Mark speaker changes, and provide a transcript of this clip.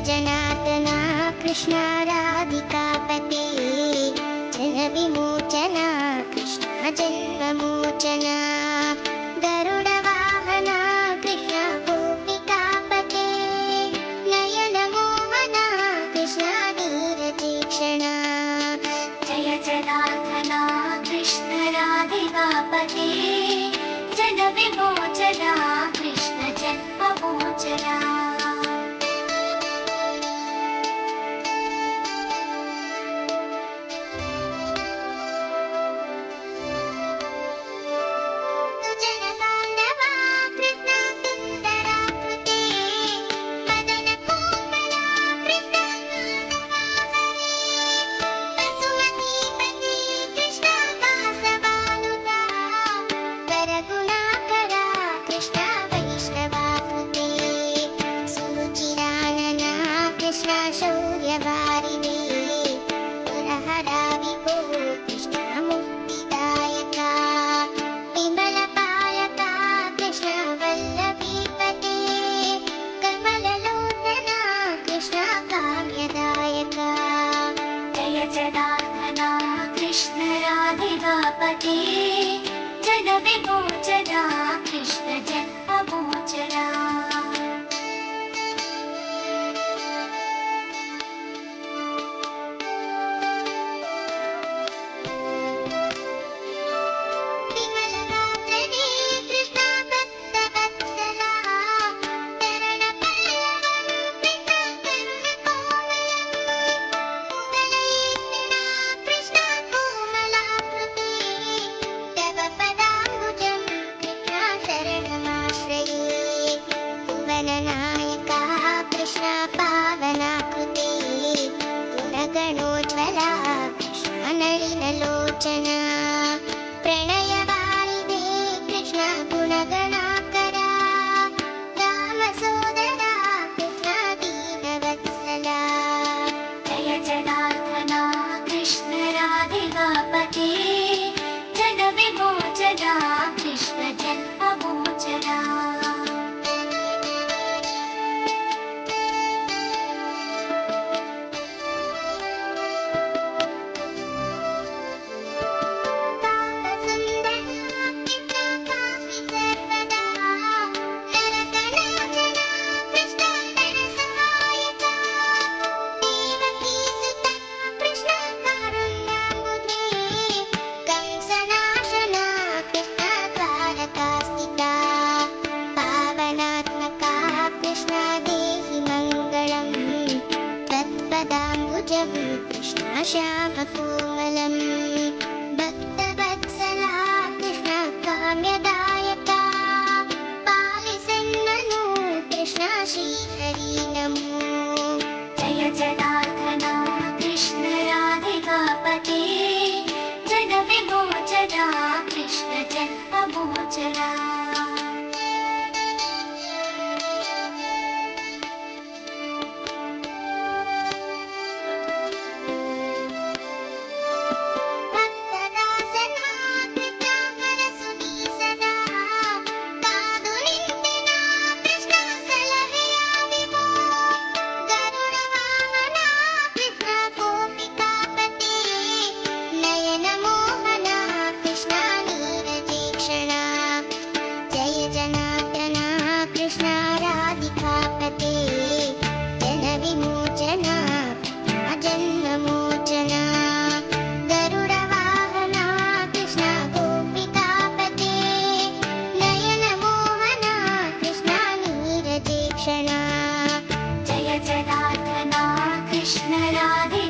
Speaker 1: जनार्दना कृष्ण राधिकापते जनविमोचना कृष्ण जन्ममोचना गरुडवाहना कृष्ण गोपिकापते नयनमोहना कृष्ण नीरतीक्षणा जय जनार्दना कृष्ण राधिकापते जनविमोचना कृष्ण जन्ममोचना शौर्यवारिणे पुरहरा विभो कृष्ण मुक्तिदायका विमलकायका कृष्ण वल्लभीपते कमललोचना कृष्ण काम्यदायका जय जनार्दना कृष्ण राधिकापते जनविमोचना कृष्ण जन्ममोचना गणोज्वला कृष्ण नलिनलोचना प्रणयवारिधे कृष्ण गुणगणाकरा रामसोदरा कृष्ण दीनवत्सला जय जनार्दना कृष्ण राधिकापते जनविमोचना कृष्ण जन्ममोचना कृष्ण श्यामकोमलं भक्तवत्सला कृष्ण काम्यदायका पालिसन्मनो कृष्ण श्रीहरि नमो जय जनार्दना कृष्ण राधिकापते जनविमोचना कृष्ण जन्ममोचना कृष्ण राधिकापते जनविमोचना जन्ममोचना गरुडवाहना कृष्ण गोपिकापते नयनमोहना कृष्ण नीरतीक्षणा जय जनार्दना कृष्ण राधिकापते